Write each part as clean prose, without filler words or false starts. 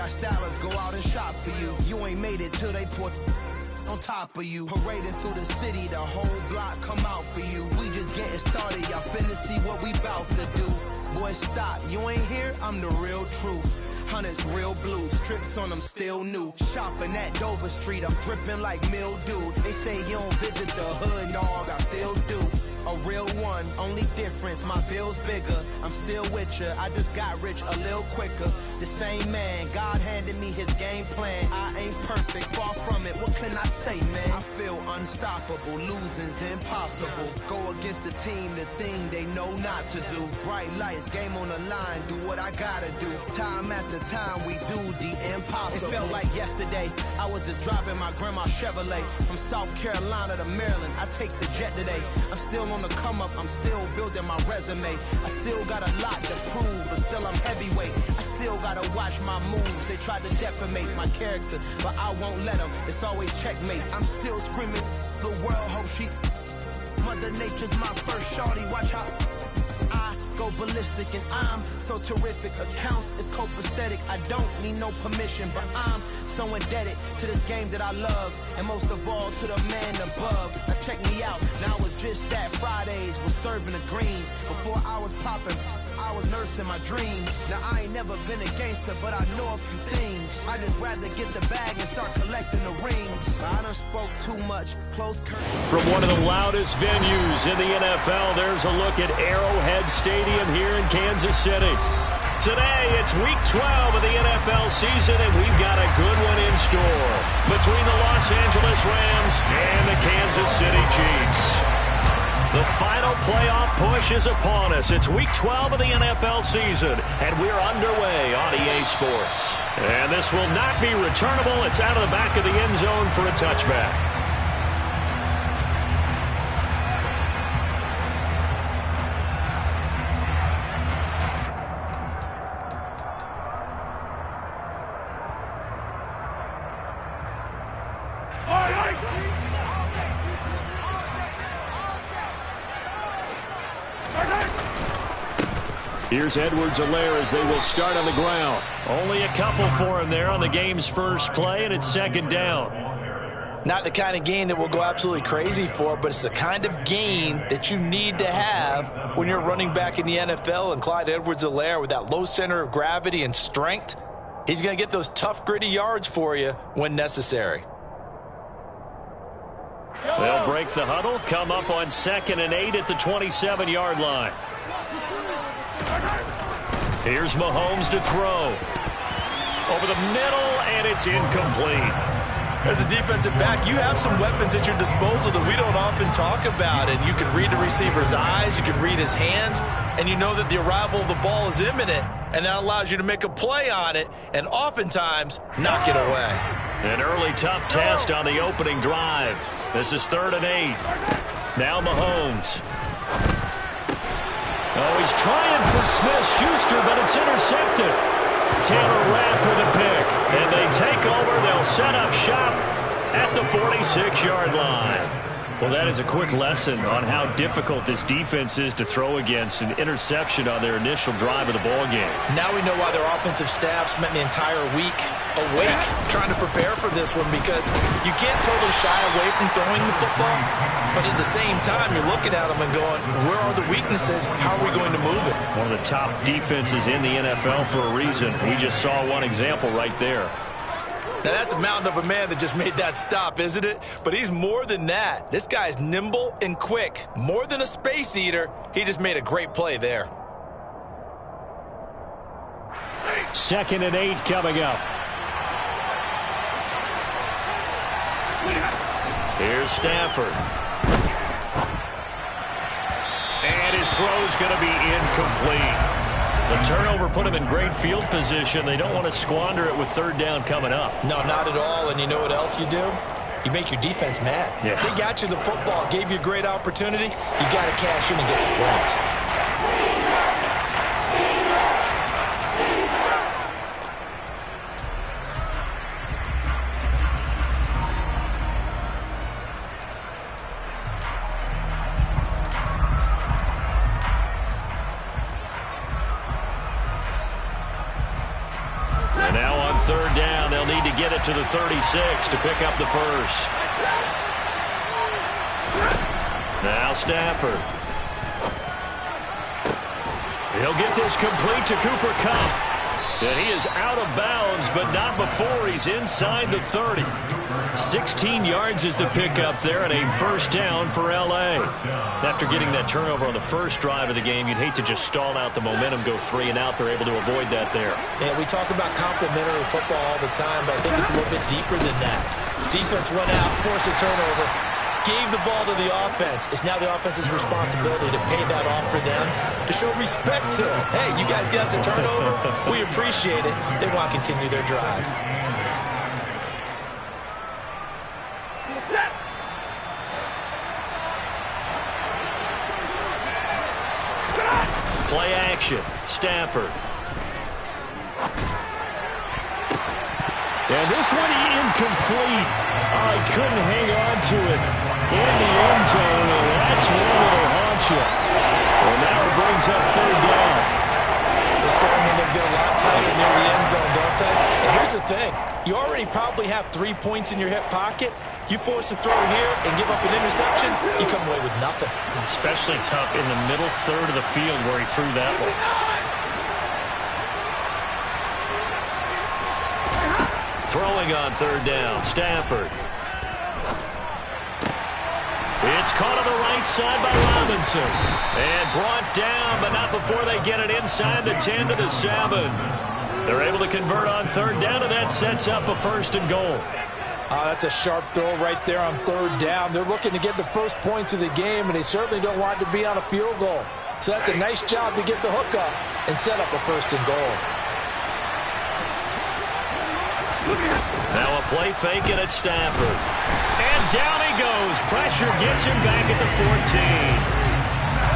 Watch Dallas go out and shop for you. You ain't made it till they put on top of you. Parading through the city, the whole block come out for you. We just getting started, y'all finna see what we bout to do. Boy, stop, you ain't here, I'm the real truth. Hunters, real blue, strips on them still new. Shopping at Dover Street, I'm dripping like mildew. They say you don't visit the hood, dog, I still do. A real one, only difference, my bill's bigger. I'm still with ya, I just got rich a little quicker. The same man, God handed me his game plan. I ain't perfect, far from it, what can I say, man? I feel unstoppable, losing's impossible. Go against the team, the thing they know not to do. Bright lights, game on the line, do what I gotta do. Time after time, we do the impossible. It felt like yesterday, I was just driving my grandma's Chevrolet. From South Carolina to Maryland, I take the jet today. I'm still on the come up, I'm still building my resume. I still got a lot to prove, but still I'm heavyweight. I still gotta watch my moves. They tried to defamate my character, but I won't let them. It's always checkmate. I'm still screaming, the world hope she. Mother Nature's my first shorty, watch how I go ballistic, and I'm so terrific. Accounts is copacetic, I don't need no permission, but I'm so indebted to this game that I love, and most of all to the man above. Now check me out, now it's just that Fridays was serving the greens. Before I was popping, I was nursing my dreams. Now I ain't never been a gangster, but I know a few things. I just rather get the bag and start collecting the rings. I done spoke too much, close curtain. From one of the loudest venues in the NFL, there's a look at Arrowhead Stadium here in Kansas City. Today, it's Week 12 of the NFL season, and we've got a good one in store between the Los Angeles Rams and the Kansas City Chiefs. The final playoff push is upon us. It's Week 12 of the NFL season, and we're underway on EA Sports. And this will not be returnable. It's out of the back of the end zone for a touchback. Here's Edwards-Helaire as they will start on the ground. Only a couple for him there on the game's first play, and it's second down. Not the kind of gain that we'll go absolutely crazy for, but it's the kind of gain that you need to have when you're running back in the NFL. And Clyde Edwards-Helaire, with that low center of gravity and strength, he's going to get those tough, gritty yards for you when necessary. They'll break the huddle, come up on 2nd and 8 at the 27-yard line. Here's Mahomes to throw. Over the middle, and it's incomplete. As a defensive back, you have some weapons at your disposal that we don't often talk about. And you can read the receiver's eyes, you can read his hands, and you know that the arrival of the ball is imminent, and that allows you to make a play on it and oftentimes knock it away. An early tough test on the opening drive. This is 3rd and 8. Now Mahomes. Oh, he's trying for Smith-Schuster, but it's intercepted. Taylor Rapp with a pick. And they take over. They'll set up shop at the 46-yard line. Well, that is a quick lesson on how difficult this defense is to throw against. An interception on their initial drive of the ball game. Now we know why their offensive staff spent the entire week awake trying to prepare for this one, because you can't totally shy away from throwing the football, but at the same time you're looking at them and going, where are the weaknesses? How are we going to move it? One of the top defenses in the NFL for a reason. We just saw one example right there. Now, that's a mountain of a man that just made that stop, isn't it? But he's more than that. This guy's nimble and quick. More than a space eater, he just made a great play there. 2nd and 8 coming up. Here's Stafford. And his throw's going to be incomplete. The turnover put him in great field position. They don't want to squander it with 3rd down coming up. No, not at all. And you know what else you do? You make your defense mad. Yeah. They got you the football, gave you a great opportunity. You got to cash in and get some points. third down. They'll need to get it to the 36 to pick up the first. Now Stafford. He'll get this complete to Cooper Kupp. And he is out of bounds, but not before he's inside the 30. 16 yards is the pickup there, and a first down for L.A. After getting that turnover on the first drive of the game, you'd hate to just stall out the momentum, go 3 and out. They're able to avoid that there. Yeah, we talk about complementary football all the time, but I think it's a little bit deeper than that. Defense went out, forced a turnover, gave the ball to the offense. It's now the offense's responsibility to pay that off for them, to show respect to them. Hey, you guys got us a turnover. We appreciate it. They want to continue their drive. Play action. Stafford. And this one incomplete. Oh, he couldn't hang on to it in the end zone, and that's one that'll haunt you. And now it brings up third down. This throwing windows get a lot tighter near the end zone, don't they? And here's the thing. You already probably have 3 points in your hip pocket. You force a throw here and give up an interception, you come away with nothing. Especially tough in the middle third of the field where he threw that one. Throwing on third down, Stafford. It's caught on the right side by Robinson. And brought down, but not before they get it inside the 10 to the 7. They're able to convert on third down, and that sets up a first and goal. That's a sharp throw right there on third down. They're looking to get the first points of the game, and they certainly don't want it to be on a field goal. So that's a nice job to get the hook up and set up a first and goal. Now a play fake it at Stafford. And down he goes. Pressure gets him back at the 14.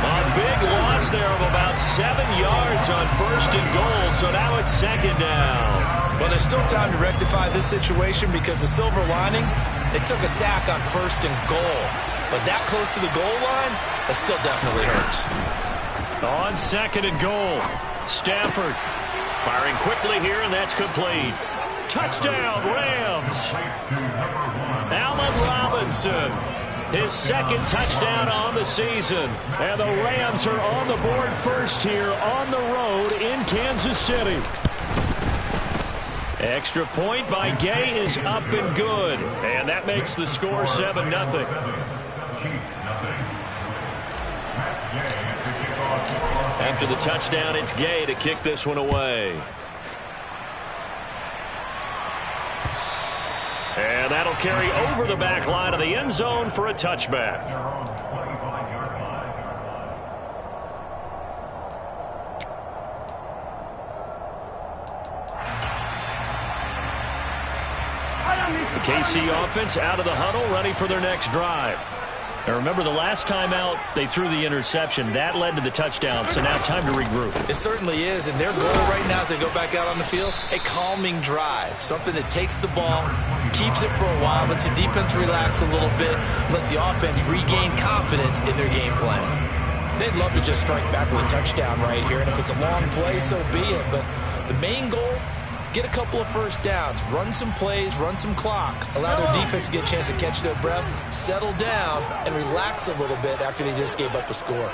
A big loss there of about 7 yards on first and goal, so now it's second down. Well, there's still time to rectify this situation because the silver lining, they took a sack on first and goal. But that close to the goal line, that still definitely hurts. On second and goal, Stafford firing quickly here, and that's complete. Touchdown, Rams. Allen Robinson, his second touchdown on the season. And the Rams are on the board first here on the road in Kansas City. Extra point by Gay is up and good. And that makes the score 7-0. After the touchdown, it's Gay to kick this one away. And that'll carry over the back line of the end zone for a touchback. The KC offense out of the huddle, ready for their next drive. Now remember, the last time out, they threw the interception. That led to the touchdown, so now time to regroup. It certainly is, and their goal right now as they go back out on the field, a calming drive. Something that takes the ball, keeps it for a while, lets the defense relax a little bit, lets the offense regain confidence in their game plan. They'd love to just strike back with a touchdown right here, and if it's a long play, so be it. But the main goal, get a couple of first downs, run some plays, run some clock, allow their defense to get a chance to catch their breath, settle down, and relax a little bit after they just gave up a score.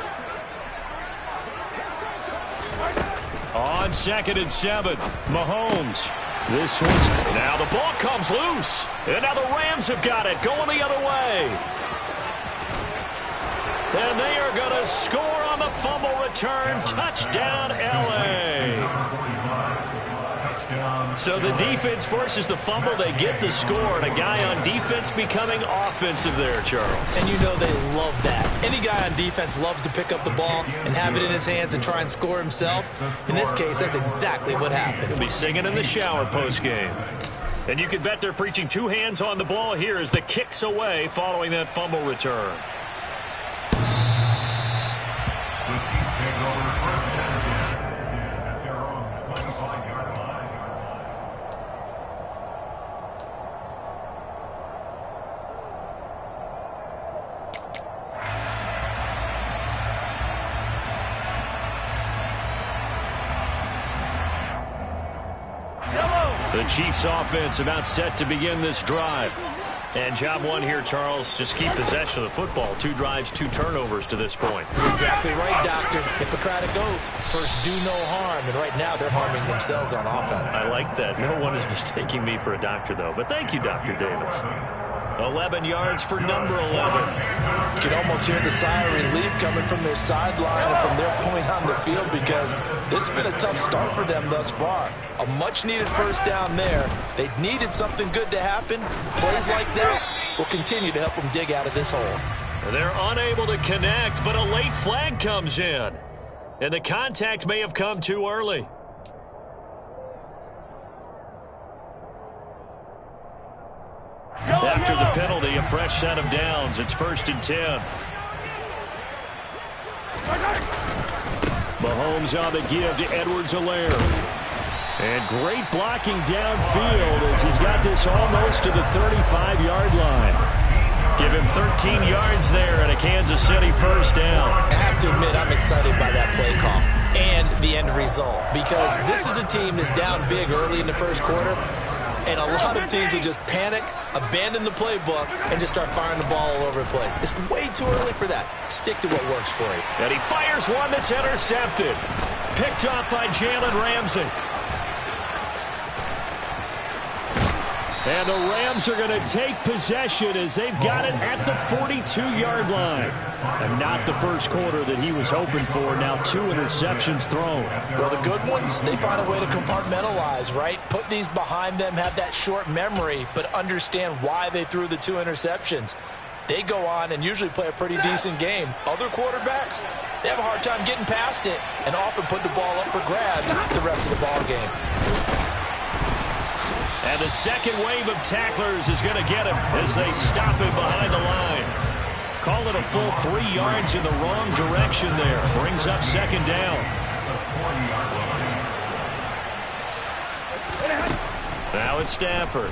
On second and 7, Mahomes. This one's now the ball comes loose, and now the Rams have got it going the other way. And they are going to score on the fumble return. Touchdown, L.A. So the defense forces the fumble. They get the score, and a guy on defense becoming offensive there, Charles. And you know they love that. Any guy on defense loves to pick up the ball and have it in his hands and try and score himself. In this case, that's exactly what happened. He'll be singing in the shower postgame. And you can bet they're preaching 2 hands on the ball here as the kick's away following that fumble return. The Chiefs offense about set to begin this drive. And job one here, Charles, just keep possession of the football. 2 drives, 2 turnovers to this point. Exactly right, Doctor. Hippocratic oath. First, do no harm. And right now, they're harming themselves on offense. I like that. No one is mistaking me for a doctor, though. But thank you, Dr. Davis. 11 yards for number 11. You can almost hear the sigh of relief coming from their sideline and from their point on the field because this has been a tough start for them thus far. A much-needed first down there. They needed something good to happen. Plays like that will continue to help them dig out of this hole. They're unable to connect, but a late flag comes in. And the contact may have come too early. After the penalty, a fresh set of downs. It's 1st and 10. Mahomes on the give to Edwards-Helaire. And great blocking downfield as he's got this almost to the 35-yard line. Give him 13 yards there and a Kansas City first down. I have to admit, I'm excited by that play call and the end result because this is a team that's down big early in the first quarter. And a lot of teams will just panic, abandon the playbook, and just start firing the ball all over the place. It's way too early for that. Stick to what works for you. And he fires one that's intercepted. Picked off by Jalen Ramsey. And the Rams are going to take possession as they've got it at the 42-yard line. And not the first quarter that he was hoping for. Now 2 interceptions thrown. Well, the good ones, they find a way to compartmentalize, right? Put these behind them, have that short memory, but understand why they threw the 2 interceptions. They go on and usually play a pretty decent game. Other quarterbacks, they have a hard time getting past it and often put the ball up for grabs the rest of the ball game. And the second wave of tacklers is going to get him as they stop him behind the line. Call it a full 3 yards in the wrong direction there. Brings up 2nd down. Now it's Stafford.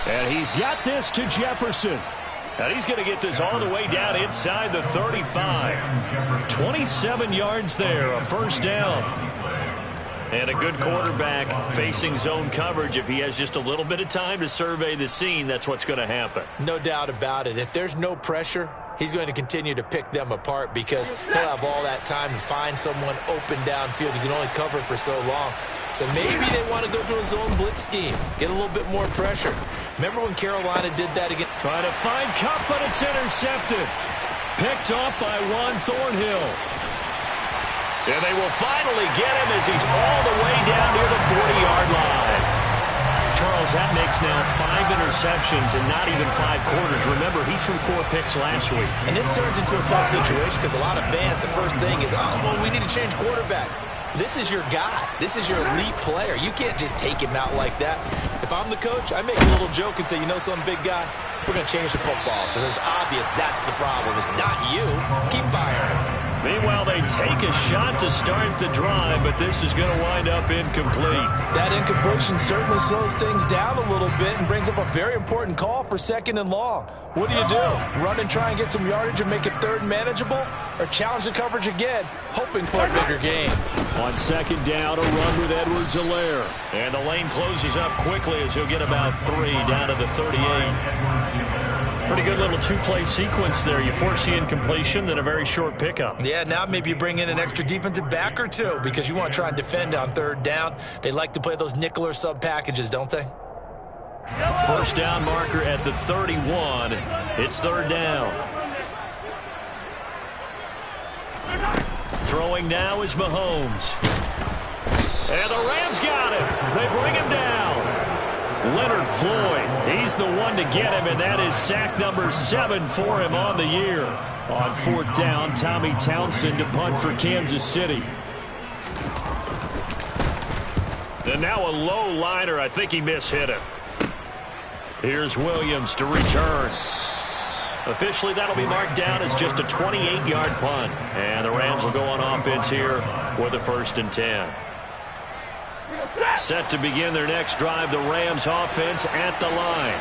And he's got this to Jefferson. And he's going to get this all the way down inside the 35. 27 yards there, a first down. And a good quarterback facing zone coverage. If he has just a little bit of time to survey the scene, that's what's going to happen. No doubt about it. If there's no pressure, he's going to continue to pick them apart because he'll have all that time to find someone open downfield. He can only cover for so long. So maybe they want to go to a zone blitz scheme, get a little bit more pressure. Remember when Carolina did that again? Trying to find Kupp, but it's intercepted. Picked off by Juan Thornhill. And they will finally get him as he's all the way down near the 40-yard line. Charles, that makes now 5 interceptions in not even 5 quarters. Remember, he threw 4 picks last week. And this turns into a tough situation because a lot of fans, the first thing is, oh, well, we need to change quarterbacks. This is your guy. This is your elite player. You can't just take him out like that. If I'm the coach, I make a little joke and say, you know some big guy, we're going to change the football. So it's obvious that's the problem. It's not you. Keep firing. Meanwhile, they take a shot to start the drive, but this is going to wind up incomplete. That incompletion certainly slows things down a little bit and brings up a very important call for 2nd and long. What do? Run and try and get some yardage and make it 3rd manageable? Or challenge the coverage again, hoping for a bigger gain? On 2nd down, a run with Edwards-Helaire. And the lane closes up quickly as he'll get about 3 down to the 38. Pretty good little 2-play sequence there. You force the incompletion, then a very short pickup. Yeah, now maybe you bring in an extra defensive back or 2 because you want to try and defend on 3rd down. They like to play those nickel or sub packages, don't they? First down marker at the 31. It's 3rd down. Throwing now is Mahomes. And the Rams got him. They bring him down. Leonard Floyd, he's the one to get him, and that is sack number 7 for him on the year. On 4th down, Tommy Townsend to punt for Kansas City. And now a low liner. I think he mishit him. Here's Williams to return. Officially, that'll be marked down as just a 28-yard punt. And the Rams will go on offense here with a 1st and 10. Set to begin their next drive, the Rams offense at the line.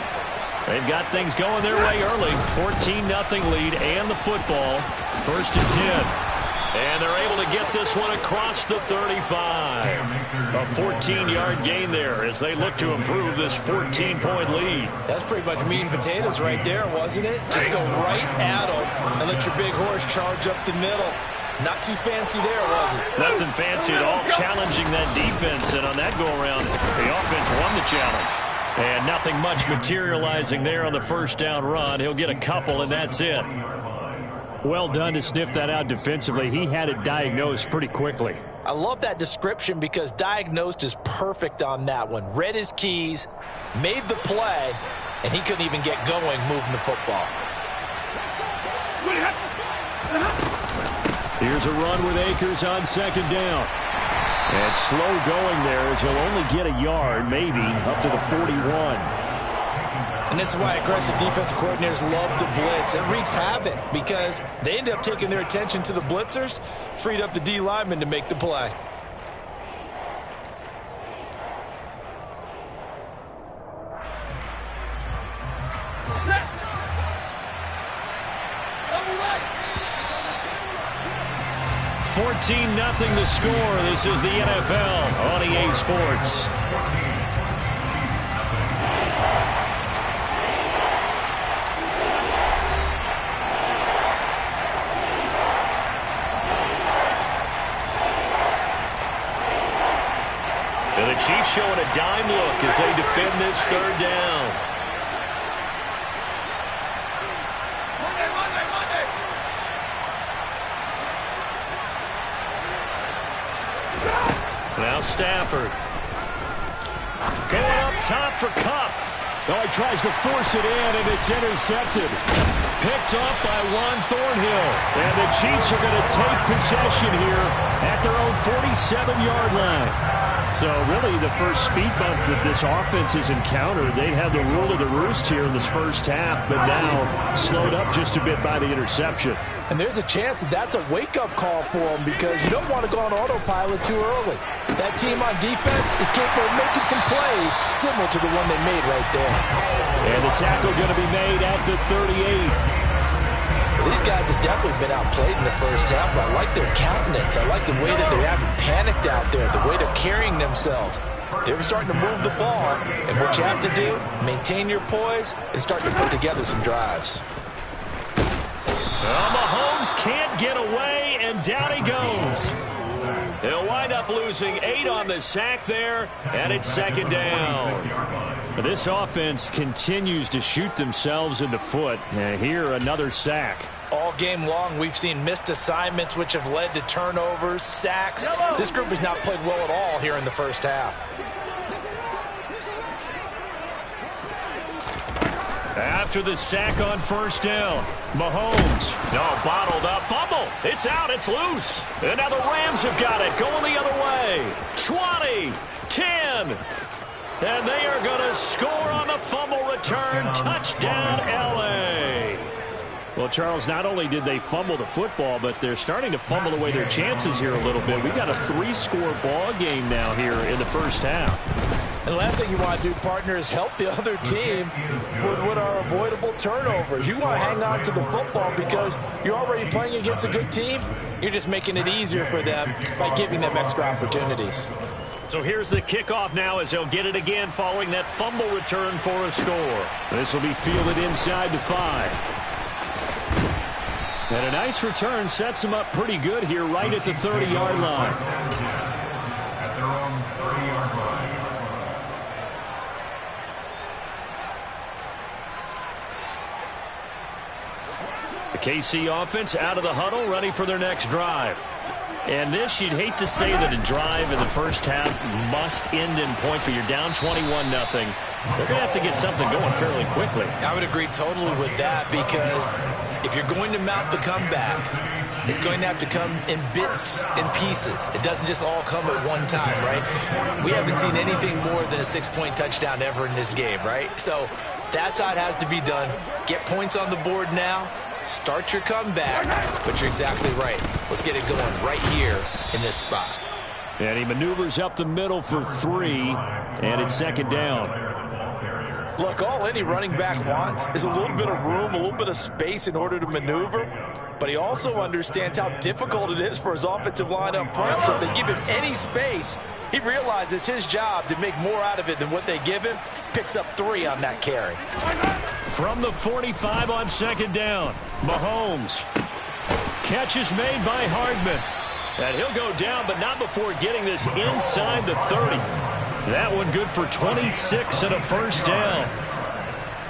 They've got things going their way early. 14-0 lead and the football. 1st and 10. And they're able to get this one across the 35. A 14-yard gain there as they look to improve this 14-point lead. That's pretty much meat and potatoes right there, wasn't it? Just go right at them and let your big horse charge up the middle. Not too fancy there, was it? Nothing fancy at all, challenging that defense. And on that go-around, the offense won the challenge. And nothing much materializing there on the first down run. He'll get a couple, and that's it. Well done to sniff that out defensively. He had it diagnosed pretty quickly. I love that description because diagnosed is perfect on that one. Read his keys, made the play, and he couldn't even get going moving the football. Here's a run with Akers on second down. And slow going there as he'll only get a yard, maybe, up to the 41. And this is why aggressive defensive coordinators love to blitz. It wreaks havoc because they end up taking their attention to the blitzers, freed up the D lineman to make the play. Set. 14-0 the score. This is the NFL on EA Sports. And the Chiefs showing a dime look as they defend this third down. Now Stafford. Going up top for Kupp. Oh, he tries to force it in, and it's intercepted. Picked up by Juan Thornhill. And the Chiefs are going to take possession here at their own 47-yard line. So really the first speed bump that this offense has encountered, they had the rule of the roost here in this first half, but now slowed up just a bit by the interception. And there's a chance that that's a wake-up call for them because you don't want to go on autopilot too early. That team on defense is capable of making some plays similar to the one they made right there. And the tackle going to be made at the 38. These guys have definitely been outplayed in the first half, but I like their countenance. I like the way that they haven't panicked out there, the way they're carrying themselves. They're starting to move the ball, and what you have to do, maintain your poise and start to put together some drives. Well, Mahomes can't get away, and down he goes. He'll wind up losing 8 on the sack there, and it's second down. This offense continues to shoot themselves in the foot. And here, another sack. All game long, we've seen missed assignments, which have led to turnovers, sacks. This group has not played well at all here in the first half. After the sack on first down, Mahomes, bottled up, fumble. It's out, it's loose. And now the Rams have got it, going the other way. 20, 10. And they are going to score on the fumble return. Touchdown, L.A. Well, Charles, not only did they fumble the football, but they're starting to fumble away their chances here a little bit. We've got a 3-score ball game now here in the first half. And the last thing you want to do, partner, is help the other team with what are avoidable turnovers. You want to hang on to the football because you're already playing against a good team. You're just making it easier for them by giving them extra opportunities. So here's the kickoff now as they'll get it again following that fumble return for a score. This will be fielded inside the 5. And a nice return sets them up pretty good here right at the 30-yard line. At their own 30-yard line. The KC offense out of the huddle, ready for their next drive. And this, you'd hate to say that a drive in the first half must end in points, but you're down 21-0. They're going to have to get something going fairly quickly. I would agree totally with that because if you're going to mount the comeback, it's going to have to come in bits and pieces. It doesn't just all come at one time, right? We haven't seen anything more than a 6-point touchdown ever in this game, right? So that's how it has to be done. Get points on the board now. Start your comeback, but you're exactly right. Let's get it going right here in this spot. And he maneuvers up the middle for 3, and it's second down. Look, all any running back wants is a little bit of room, a little bit of space in order to maneuver. but he also understands how difficult it is for his offensive line up front. So if they give him any space, he realizes his job to make more out of it than what they give him. Picks up 3 on that carry. From the 45 on second down, Mahomes. Catch is made by Hardman. And he'll go down, but not before getting this inside the 30. That one good for 26 and a first down.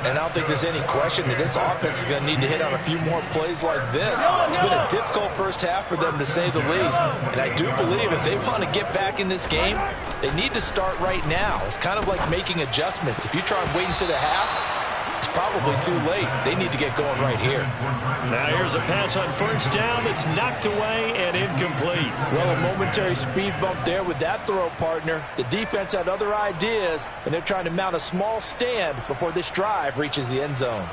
And I don't think there's any question that this offense is going to need to hit on a few more plays like this. It's been a difficult first half for them, to say the least. And I do believe if they want to get back in this game, they need to start right now. It's kind of like making adjustments. If you try and wait until the half, it's probably too late. They need to get going right here. Now here's a pass on first down that's knocked away and incomplete. Well, a momentary speed bump there with that throw, partner. The defense had other ideas, and they're trying to mount a small stand before this drive reaches the end zone.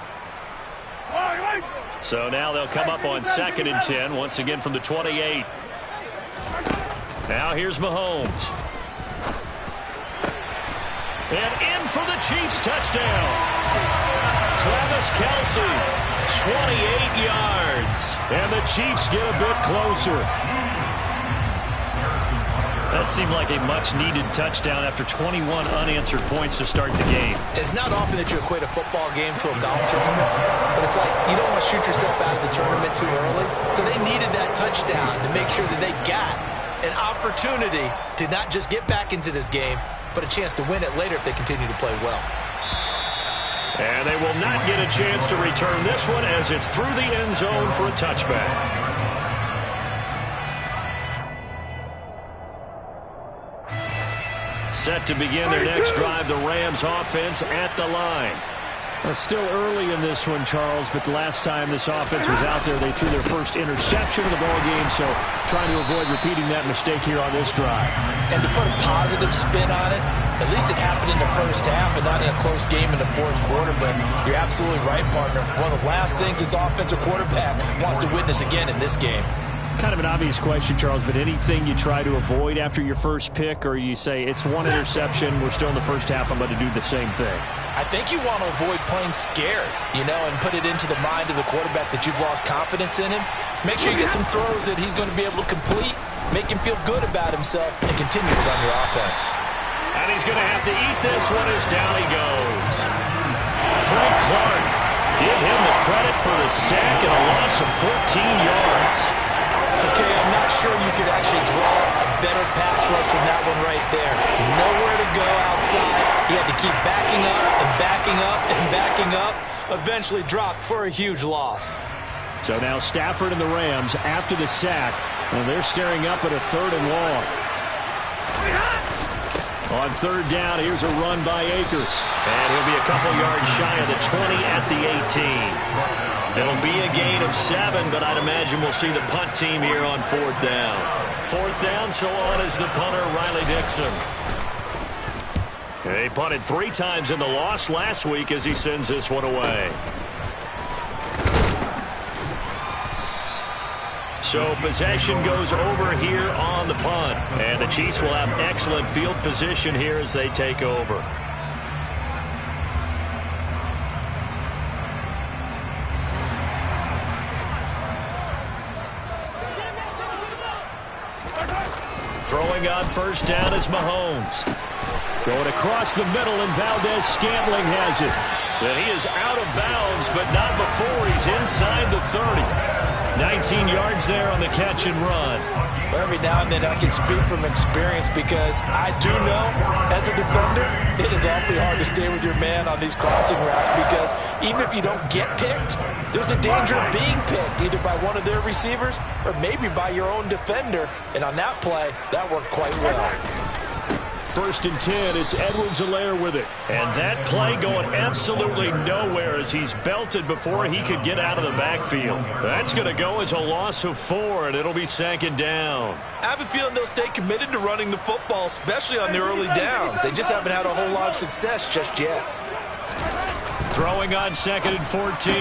So now they'll come up on 2nd and 10, once again from the 28. Now here's Mahomes. And in for the Chiefs touchdown. Travis Kelce, 28 yards. And the Chiefs get a bit closer. That seemed like a much-needed touchdown after 21 unanswered points to start the game. It's not often that you equate a football game to a golf tournament, but it's like you don't want to shoot yourself out of the tournament too early. So they needed that touchdown to make sure that they got an opportunity to not just get back into this game, but a chance to win it later if they continue to play well. And they will not get a chance to return this one as it's through the end zone for a touchback. Set to begin their next drive, the Rams offense at the line. It's still early in this one, Charles, but the last time this offense was out there, they threw their first interception of the ball game, so trying to avoid repeating that mistake here on this drive. And to put a positive spin on it, at least it happened in the first half and not in a close game in the fourth quarter, but you're absolutely right, partner. One of the last things this offensive quarterback wants to witness again in this game. Kind of an obvious question, Charles, but anything you try to avoid after your first pick, or you say it's one interception, we're still in the first half, I'm going to do the same thing? I think you want to avoid playing scared, and put it into the mind of the quarterback that you've lost confidence in him. Make sure you get some throws that he's going to be able to complete, make him feel good about himself, and continue to run your offense. And he's going to have to eat this one as down he goes. Frank Clark, give him the credit for the sack and a loss of 14 yards. Okay, I'm not sure you could actually draw a better pass rush than that one right there. Nowhere to go outside. He had to keep backing up and backing up and backing up. Eventually dropped for a huge loss. So now Stafford and the Rams, after the sack, they're staring up at a 3rd and long. On 3rd down, here's a run by Akers. And he'll be a couple yards shy of the 20 at the 18. It'll be a gain of 7, but I'd imagine we'll see the punt team here on 4th down. 4th down, so on is the punter, Riley Dixon. They punted 3 times in the loss last week as he sends this one away. So possession goes over here on the punt. And the Chiefs will have excellent field position here as they take over. Throwing on 1st down is Mahomes. Going across the middle, and Valdez-Scantling has it. And he is out of bounds, but not before he's inside the 30. 19 yards there on the catch and run. Well, every now and then I can speak from experience because I do know, as a defender, it is awfully hard to stay with your man on these crossing routes because even if you don't get picked, there's a danger of being picked either by one of their receivers or maybe by your own defender. And on that play, that worked quite well. 1st and 10, it's Edwards-Helaire with it. And that play going absolutely nowhere as he's belted before he could get out of the backfield. That's going to go as a loss of 4, and it'll be 2nd down. I have a feeling they'll stay committed to running the football, especially on their early downs. They just haven't had a whole lot of success just yet. Throwing on 2nd and 14.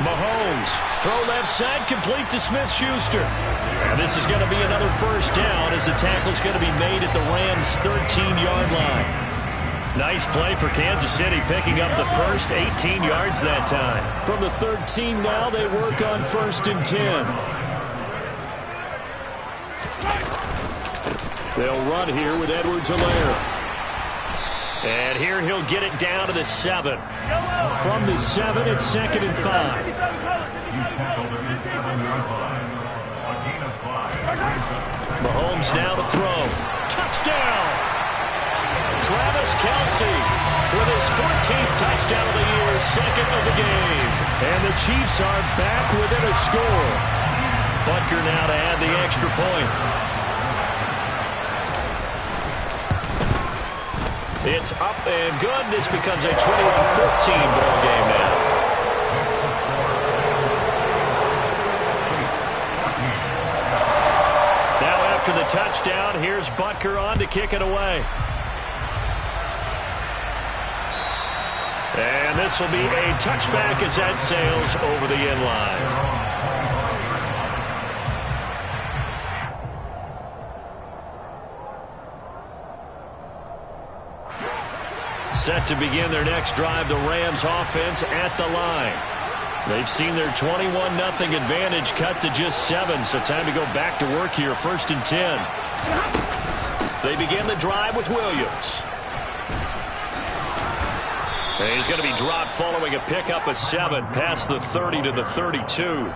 Mahomes, throw left side, complete to Smith-Schuster. And this is going to be another 1st down as the tackle's going to be made at the Rams' 13-yard line. Nice play for Kansas City, picking up the first 18 yards that time. From the 13 now, they work on 1st and 10. They'll run here with Edwards-Helaire. And here he'll get it down to the 7. From the 7, it's 2nd and 5. Mahomes now to throw. Touchdown! Travis Kelce with his 14th touchdown of the year, 2nd of the game. And the Chiefs are back within a score. Butker now to add the extra point. It's up and good. This becomes a 21-14 ball game now. Now after the touchdown, here's Butker on to kick it away. And this will be a touchback as that sails over the end line. Set to begin their next drive, the Rams offense at the line. They've seen their 21-0 advantage cut to just 7, so time to go back to work here, 1st and 10. They begin the drive with Williams. And he's going to be dropped following a pickup of 7 past the 30 to the 32.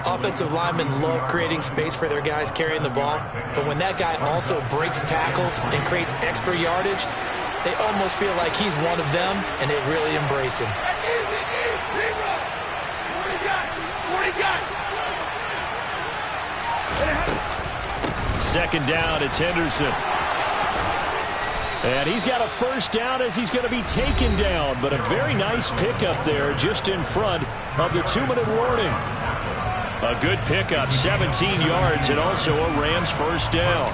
Offensive linemen love creating space for their guys carrying the ball, but when that guy also breaks tackles and creates extra yardage, they almost feel like he's one of them, and they really embrace him. Second down, it's Henderson. And he's got a 1st down as he's going to be taken down, but a very nice pickup there just in front of the 2-minute warning. A good pickup, 17 yards, and also a Rams 1st down.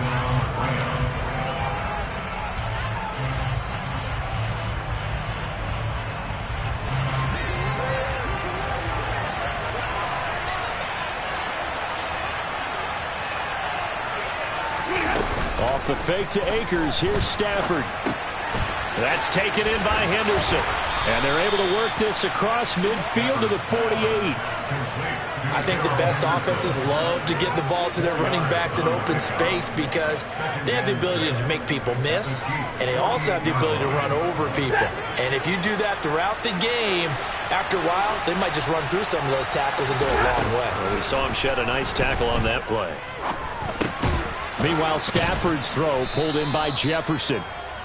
Off the fake to Akers. Here's Stafford. That's taken in by Henderson. And they're able to work this across midfield to the 48. I think the best offenses love to get the ball to their running backs in open space because they have the ability to make people miss, and they also have the ability to run over people. And if you do that throughout the game, after a while, they might just run through some of those tackles and go a long way. Well, we saw him shed a nice tackle on that play. Meanwhile, Stafford's throw pulled in by Jefferson.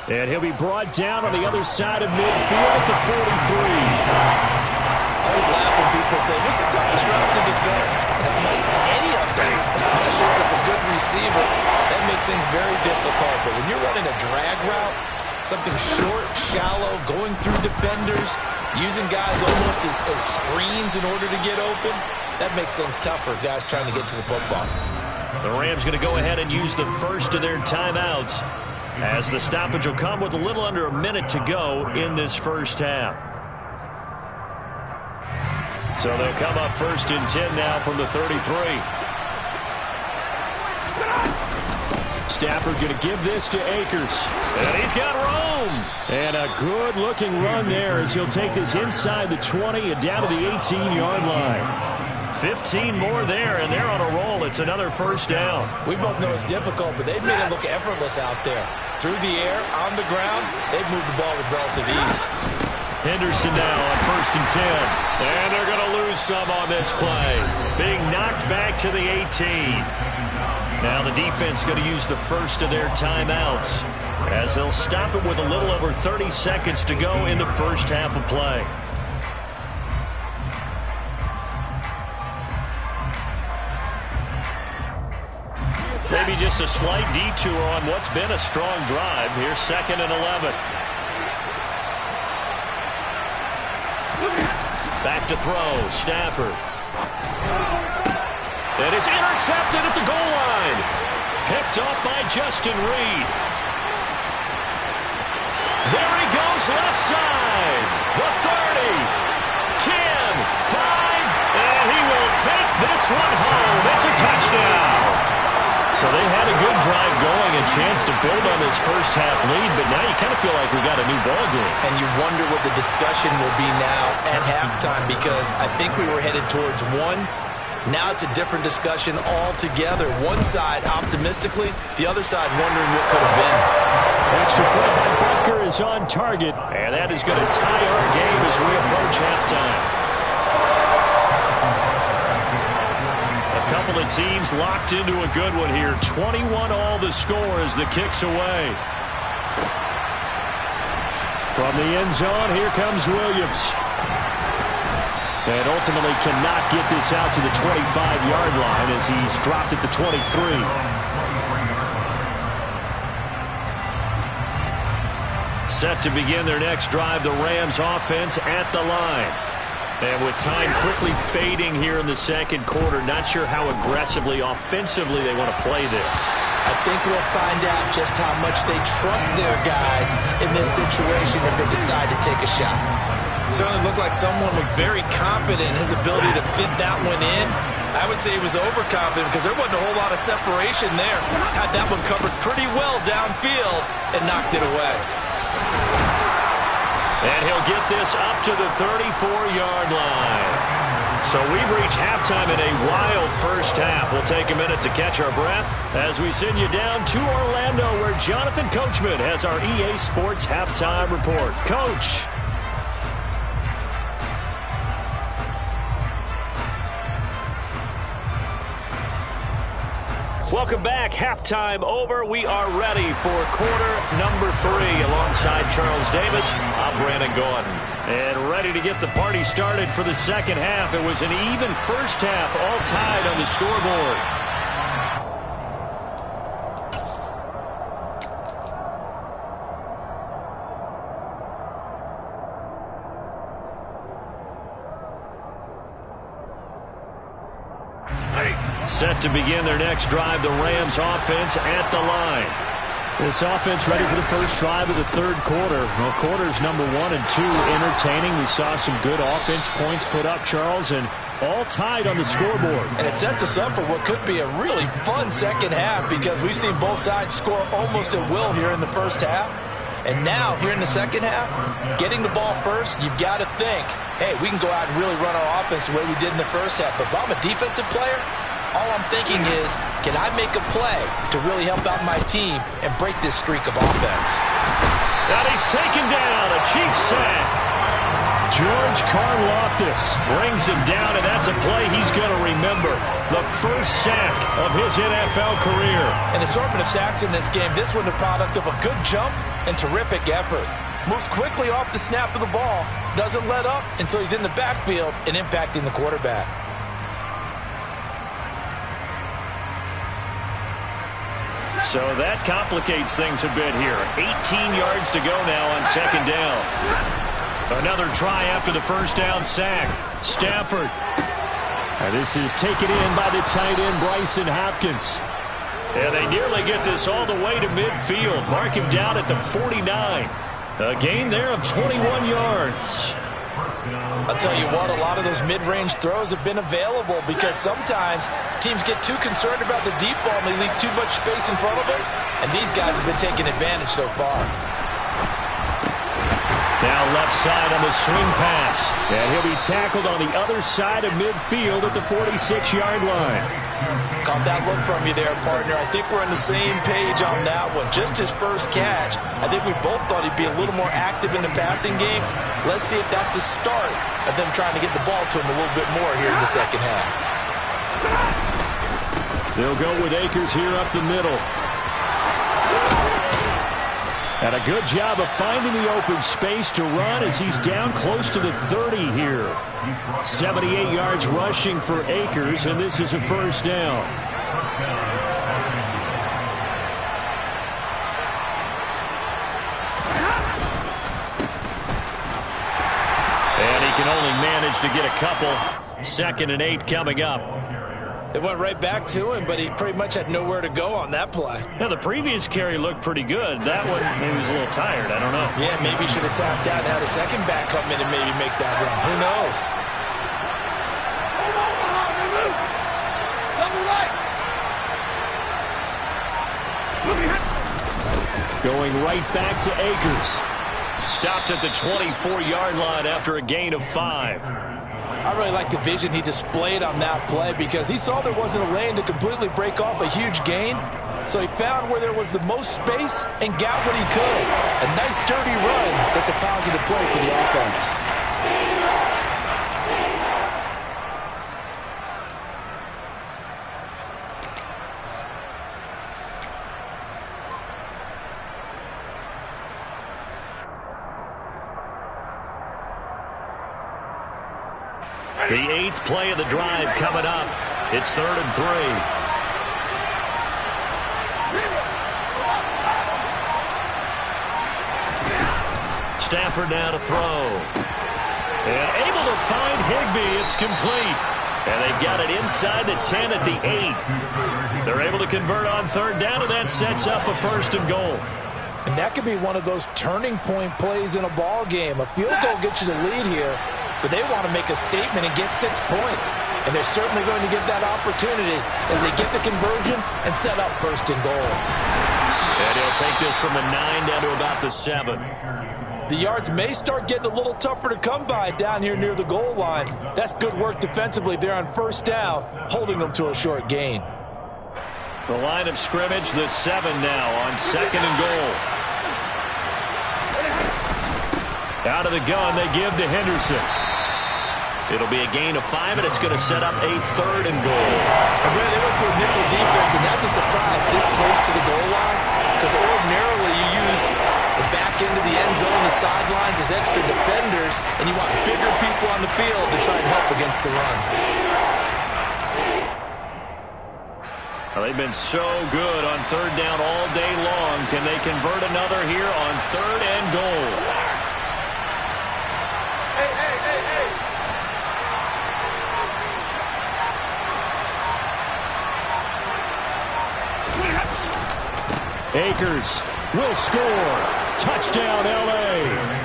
And he'll be brought down on the other side of midfield at the 43. I always laugh when people say, what's the toughest route to defend? And I'm like, any of them, especially if it's a good receiver, that makes things very difficult. But when you're running a drag route, something short, shallow, going through defenders, using guys almost as screens in order to get open, that makes things tough for guys trying to get to the football. The Rams going to go ahead and use the first of their timeouts as the stoppage will come with a little under a minute to go in this first half. So they'll come up 1st and 10 now from the 33. Stafford going to give this to Akers. And he's got room. And a good-looking run there as he'll take this inside the 20 and down to the 18-yard line. 15 more there, and they're on a roll. It's another 1st down. We both know it's difficult, but they've made it look effortless out there. Through the air, on the ground, they've moved the ball with relative ease. Henderson now on 1st and 10. And they're going to lose some on this play. Being knocked back to the 18. Now the defense going to use the first of their timeouts as they'll stop it with a little over 30 seconds to go in the first half of play. Maybe just a slight detour on what's been a strong drive. Here's 2nd and 11. Back to throw, Stafford. And it's intercepted at the goal line. Picked off by Justin Reed. There he goes, left side. The 30, 10, 5, and he will take this one home. It's a touchdown. So they had a good drive going, a chance to build on this first half lead, but now you kind of feel like we got a new ball game. And you wonder what the discussion will be now at halftime, because I think we were headed towards one. Now it's a different discussion altogether. One side optimistically, the other side wondering what could have been. Extra point by Butker is on target, and that is going to tie our game as we approach halftime. A couple of teams locked into a good one here. 21 all the score as the kick's away. From the end zone, here comes Williams. And ultimately cannot get this out to the 25-yard line as he's dropped at the 23. Set to begin their next drive, the Rams offense at the line. And with time quickly fading here in the second quarter, not sure how aggressively, offensively they want to play this. I think we'll find out just how much they trust their guys in this situation if they decide to take a shot. Certainly looked like someone was very confident in his ability to fit that one in. I would say he was overconfident because there wasn't a whole lot of separation there. Had that one covered pretty well downfield and knocked it away. And he'll get this up to the 34-yard line. So we've reached halftime in a wild first half. We'll take a minute to catch our breath as we send you down to Orlando, where Jonathan Coachman has our EA Sports Halftime Report. Coach. Welcome back. Halftime over. We are ready for quarter number 3. Alongside Charles Davis, I'm Brandon Gordon. And ready to get the party started for the second half. It was an even first half, all tied on the scoreboard. Set to begin their next drive, the Rams offense at the line. This offense ready for the first drive of the third quarter. Well, quarters number 1 and 2 entertaining. We saw some good offense points put up, Charles, and all tied on the scoreboard. And it sets us up for what could be a really fun second half, because we've seen both sides score almost at will here in the first half. And now, here in the second half, getting the ball first, you've got to think, hey, we can go out and really run our offense the way we did in the first half. But if I'm a defensive player, all I'm thinking is, can I make a play to really help out my team and break this streak of offense? And he's taken down, a Chiefs sack. George Karlaftis brings him down, and that's a play he's going to remember. The first sack of his NFL career. An assortment of sacks in this game. This one the product of a good jump and terrific effort. Moves quickly off the snap of the ball. Doesn't let up until he's in the backfield and impacting the quarterback. So that complicates things a bit here. 18 yards to go now on second down. Another try after the first down sack. Stafford. And this is taken in by the tight end, Bryson Hopkins. And they nearly get this all the way to midfield. Mark him down at the 49. A gain there of 21 yards. I'll tell you what, a lot of those mid-range throws have been available, because sometimes teams get too concerned about the deep ball and they leave too much space in front of them, and these guys have been taking advantage so far. Now left side on the swing pass, and he'll be tackled on the other side of midfield at the 46-yard line. Caught that look from you there, partner. I think we're on the same page on that one. Just his first catch. I think we both thought he'd be a little more active in the passing game. Let's see if that's the start of them trying to get the ball to him a little bit more here in the second half. They'll go with Akers here up the middle. And a good job of finding the open space to run as he's down close to the 30 here. 78 yards rushing for Akers, and this is a first down. And he can only manage to get a couple. 2nd and 8 coming up. They went right back to him, but he pretty much had nowhere to go on that play. Now, the previous carry looked pretty good. That one, maybe he was a little tired. I don't know. Yeah, maybe he should have tapped out and had a second back come in and maybe make that run. Who knows? Going right back to Akers. Stopped at the 24-yard line after a gain of 5. I really like the vision he displayed on that play because he saw there wasn't a lane to completely break off a huge gain. So he found where there was the most space and got what he could. A nice dirty run that's a positive play for the offense. The 8th play of the drive coming up. It's 3rd and 3. Stafford now to throw. And able to find Higbee. It's complete. And they've got it inside the 10 at the 8. They're able to convert on 3rd down, and that sets up a 1st and goal. And that could be one of those turning point plays in a ball game. A field goal gets you the lead here, but they want to make a statement and get 6 points. And they're certainly going to get that opportunity as they get the conversion and set up 1st and goal. And he'll take this from the 9 down to about the 7. The yards may start getting a little tougher to come by down here near the goal line. That's good work defensively there on 1st down, holding them to a short gain. The line of scrimmage, the 7 now on 2nd and goal. Out of the gun, they give to Henderson. It'll be a gain of 5, and it's going to set up a 3rd and goal. And Brad, they went to a nickel defense, and that's a surprise this close to the goal line, because ordinarily you use the back end of the end zone, the sidelines as extra defenders, and you want bigger people on the field to try and help against the run. Well, they've been so good on 3rd down all day long. Can they convert another here on 3rd and goal? Akers will score. Touchdown, L.A.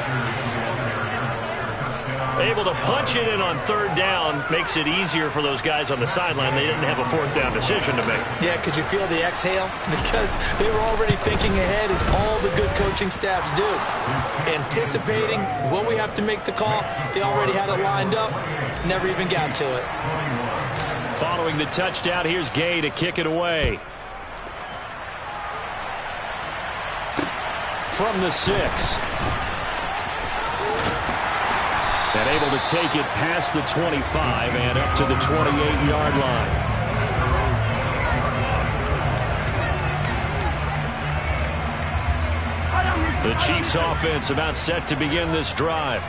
Able to punch it in on 3rd down. Makes it easier for those guys on the sideline. They didn't have a 4th down decision to make. Yeah, could you feel the exhale? Because they were already thinking ahead, as all the good coaching staffs do. Anticipating, will we have to make the call? They already had it lined up. Never even got to it. Following the touchdown, here's Gay to kick it away. From the 6. And able to take it past the 25 and up to the 28-yard line. The Chiefs offense about set to begin this drive.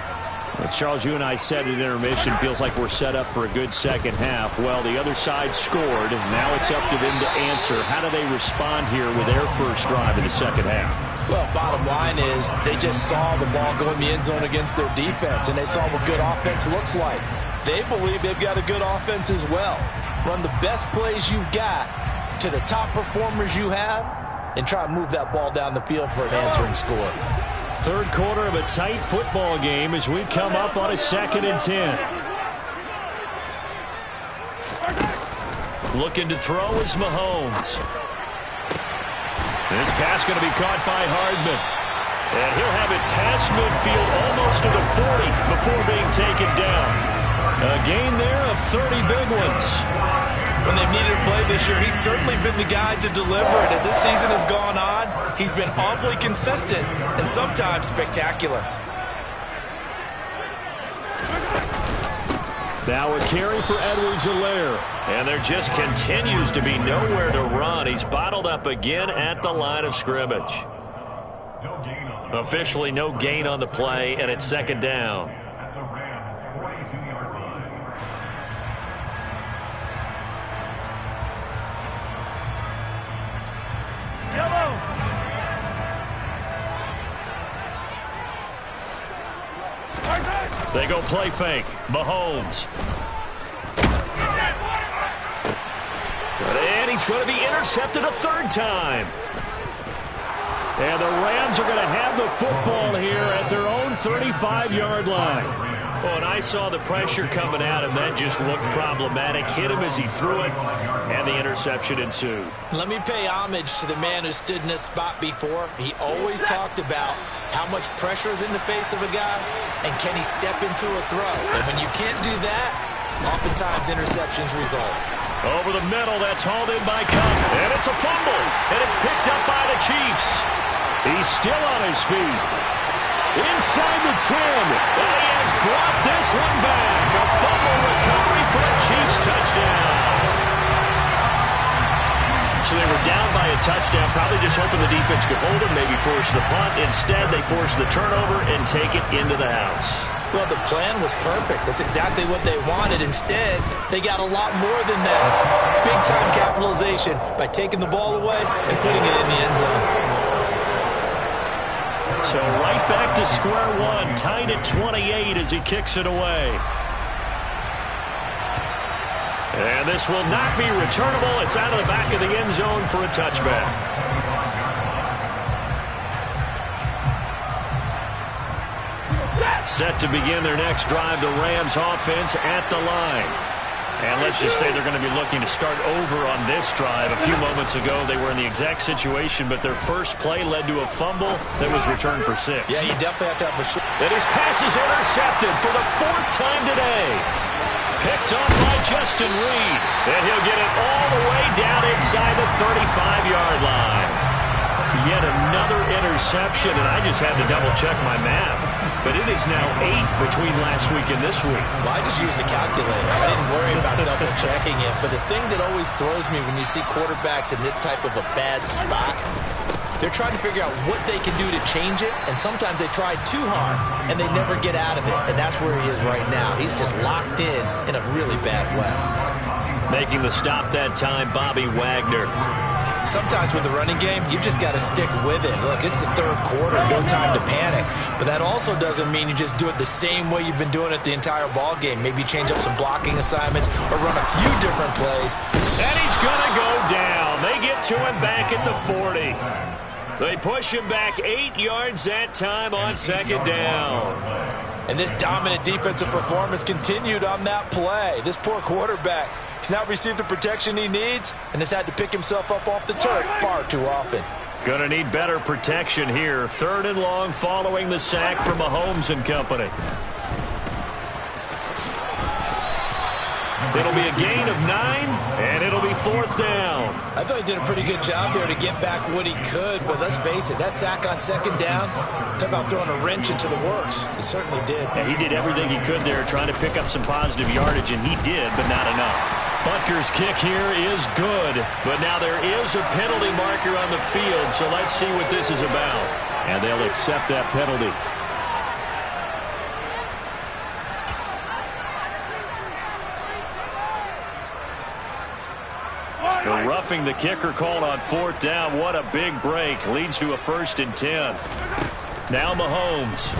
Well, Charles, you and I said at intermission, feels like we're set up for a good second half. Well, the other side scored. Now it's up to them to answer. How do they respond here with their first drive in the second half? Well, bottom line is they just saw the ball go in the end zone against their defense, and they saw what good offense looks like. They believe they've got a good offense as well. Run the best plays you've got to the top performers you have and try to move that ball down the field for an answering score. 3rd quarter of a tight football game as we come up on a 2nd and 10. Looking to throw is Mahomes. This pass going to be caught by Hardman. And he'll have it past midfield almost to the 40 before being taken down. A gain there of 30 big ones. When they've needed to play this year, he's certainly been the guy to deliver it. As this season has gone on, he's been awfully consistent and sometimes spectacular. Now a carry for Edwards-Helaire. And there just continues to be nowhere to run. He's bottled up again at the line of scrimmage. Officially no gain on the play, and it's 2nd down. They go play fake. Mahomes. And he's going to be intercepted a 3rd time. And the Rams are going to have the football here at their own 35-yard line. Oh, and I saw the pressure coming at him. That just looked problematic. Hit him as he threw it, and the interception ensued. Let me pay homage to the man who stood in this spot before. He always talked about how much pressure is in the face of a guy, and can he step into a throw. And when you can't do that, oftentimes interceptions result. Over the middle, that's hauled in by Cup, and it's a fumble, and it's picked up by the Chiefs. He's still on his feet. Inside the 10, and he has brought this one back. A fumble recovery for a Chiefs touchdown. So they were down by a touchdown, probably just hoping the defense could hold it, maybe force the punt. Instead, they force the turnover and take it into the house. Well, the plan was perfect. That's exactly what they wanted. Instead, they got a lot more than that. Big-time capitalization by taking the ball away and putting it in the end zone. So right back to square one, tied at 28 as he kicks it away. And this will not be returnable. It's out of the back of the end zone for a touchback. Set to begin their next drive, the Rams offense at the line. And let's just say they're going to be looking to start over on this drive. A few moments ago, they were in the exact situation, but their first play led to a fumble that was returned for 6. Yeah, you definitely have to have a short. And his pass is intercepted for the 4th time today. Picked off by Justin Reed. And he'll get it all the way down inside the 35-yard line. Yet another interception, and I just had to double-check my math. But it is now 8 between last week and this week. Well, I just used a calculator. I didn't worry about double-checking it. But the thing that always throws me when you see quarterbacks in this type of a bad spot, they're trying to figure out what they can do to change it, and sometimes they try too hard, and they never get out of it. And that's where he is right now. He's just locked in a really bad way. Making the stop that time, Bobby Wagner. Sometimes with the running game, you've just got to stick with it. Look, it's the 3rd quarter, no time to panic. But that also doesn't mean you just do it the same way you've been doing it the entire ball game. Maybe change up some blocking assignments or run a few different plays. And he's going to go down. They get to him back at the 40. They push him back 8 yards that time on 2nd down. And this dominant defensive performance continued on that play. This poor quarterback has not received the protection he needs and has had to pick himself up off the turf far too often. Going to need better protection here. 3rd and long following the sack from Mahomes and company. It'll be a gain of 9, and it'll be 4th down. I thought he did a pretty good job there to get back what he could, but let's face it, that sack on 2nd down, talk about throwing a wrench into the works. He certainly did. Yeah, he did everything he could there trying to pick up some positive yardage, and he did, but not enough. Butker's kick here is good, but now there is a penalty marker on the field, so let's see what this is about. And they'll accept that penalty. The roughing the kicker called on 4th down. What a big break. Leads to a 1st and 10. Now Mahomes.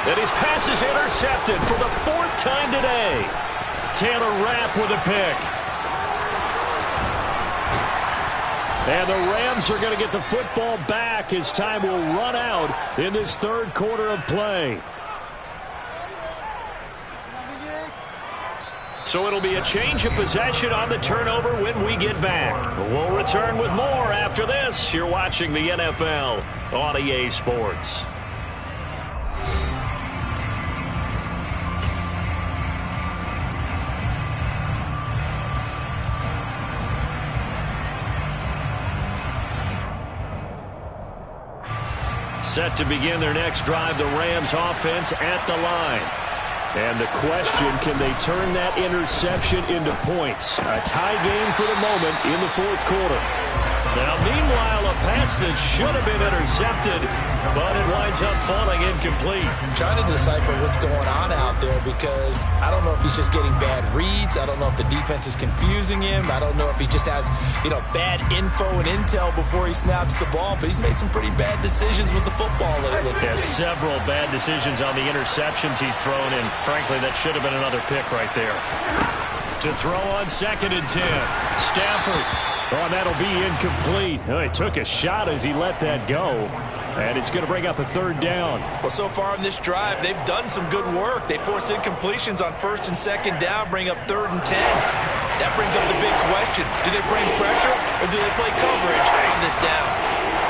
And his pass is intercepted for the 4th time today. Taylor Rapp with a pick. And the Rams are going to get the football back as time will run out in this 3rd quarter of play. So it'll be a change of possession on the turnover when we get back. We'll return with more after this. You're watching the NFL on EA Sports. Set to begin their next drive, the Rams offense at the line. And the question, can they turn that interception into points? A tie game for the moment in the 4th quarter. Now, meanwhile, a pass that should have been intercepted, but it winds up falling incomplete. I'm trying to decipher what's going on out there because I don't know if he's just getting bad reads. I don't know if the defense is confusing him. I don't know if he just has, bad info and intel before he snaps the ball. But he's made some pretty bad decisions with the football lately. Yeah, several bad decisions on the interceptions he's thrown, and frankly, that should have been another pick right there. To throw on 2nd and 10, Stafford. Oh, and that'll be incomplete. Oh, he took a shot as he let that go. And it's going to bring up a third down. Well, so far in this drive, they've done some good work. They force incompletions on first and second down, bring up 3rd and 10. That brings up the big question. Do they bring pressure or do they play coverage on this down?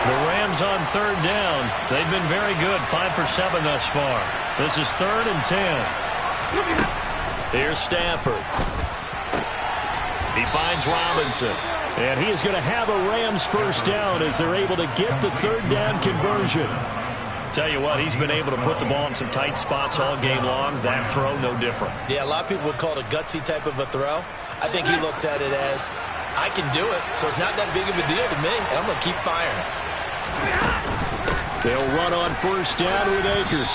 The Rams on 3rd down. They've been very good, 5 for 7 thus far. This is 3rd and 10. Here's Stafford. He finds Robinson. And he is going to have a Rams first down as they're able to get the 3rd down conversion. Tell you what, he's been able to put the ball in some tight spots all game long. That throw, no different. Yeah, a lot of people would call it a gutsy type of a throw. I think he looks at it as, I can do it, so it's not that big of a deal to me, and I'm going to keep firing. They'll run on first down with Akers.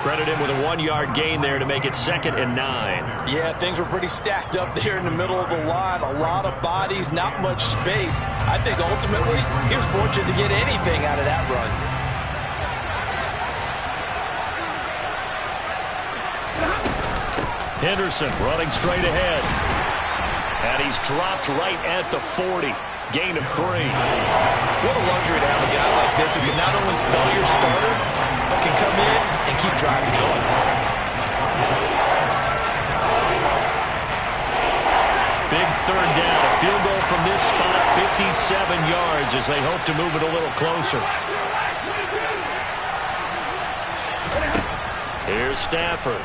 Credit him with a 1-yard gain there to make it 2nd and 9. Yeah, things were pretty stacked up there in the middle of the line. A lot of bodies, not much space. I think ultimately he was fortunate to get anything out of that run. Henderson running straight ahead. And he's dropped right at the 40. Gain of 3. What a luxury to have a guy like this who can not only spell your starter, but can come in and keep drives going. Big 3rd down. A field goal from this spot, 57 yards as they hope to move it a little closer. Here's Stafford.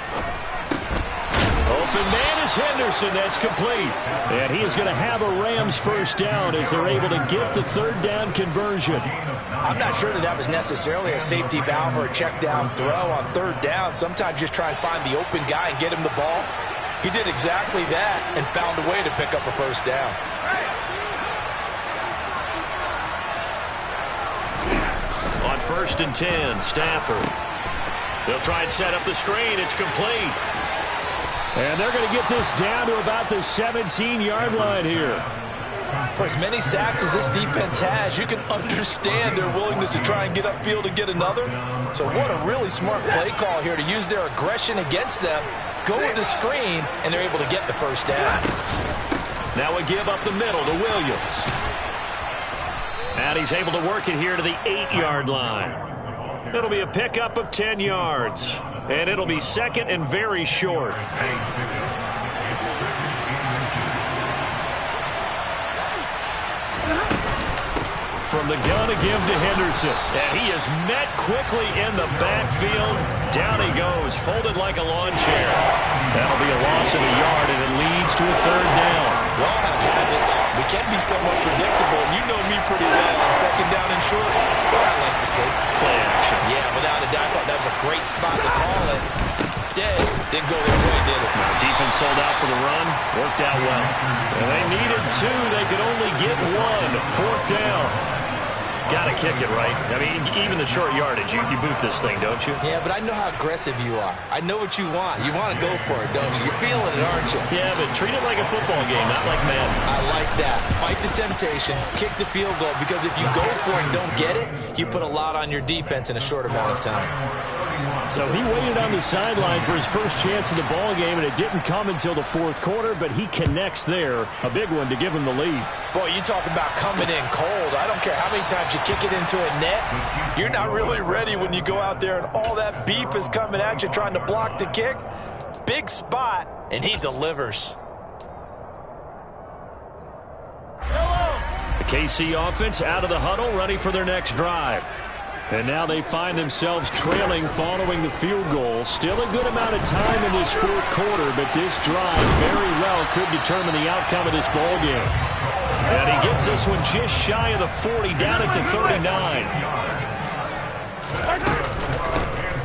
Open man is Henderson. That's complete. And he is going to have a Rams first down as they're able to get the 3rd down conversion. I'm not sure that was necessarily a safety valve or a check down throw on 3rd down. Sometimes just try and find the open guy and get him the ball. He did exactly that and found a way to pick up a first down. On 1st and 10, Stafford. They'll try and set up the screen. It's complete. And they're going to get this down to about the 17-yard line here. For as many sacks as this defense has, you can understand their willingness to try and get upfield and get another. So what a really smart play call here to use their aggression against them, go with the screen, and they're able to get the first down. Now we give up the middle to Williams. And he's able to work it here to the 8-yard line. It'll be a pickup of 10 yards. And it'll be 2nd and very short. From the gun to give to Henderson. And he is met quickly in the backfield. Down he goes, folded like a lawn chair. That'll be a loss of a yard, and it leads to a 3rd down. We all have habits. We can be somewhat predictable, and you know me pretty well on 2nd down and short. What I like to say. Play action. Yeah, without a doubt, I thought that was a great spot to call it. Instead, didn't go their way, did it? No, defense sold out for the run. Worked out well. And they needed 2. They could only get 1. 4th down. Got to kick it, right? I mean, even the short yardage, you boot this thing, don't you? Yeah, but I know how aggressive you are. I know what you want. You want to go for it, don't you? You're feeling it, aren't you? Yeah, but treat it like a football game, not like Madden. I like that. Fight the temptation. Kick the field goal, because if you go for it and don't get it, you put a lot on your defense in a short amount of time. So he waited on the sideline for his first chance in the ball game, and it didn't come until the 4th quarter, but he connects there. A big one to give him the lead. Boy, you talk about coming in cold. I don't care how many times you kick it into a net. You're not really ready when you go out there and all that beef is coming at you trying to block the kick. Big spot, and he delivers. The KC offense out of the huddle, ready for their next drive. And now they find themselves trailing following the field goal. Still a good amount of time in this 4th quarter, but this drive very well could determine the outcome of this ball game. And he gets this one just shy of the 40, down at the 39.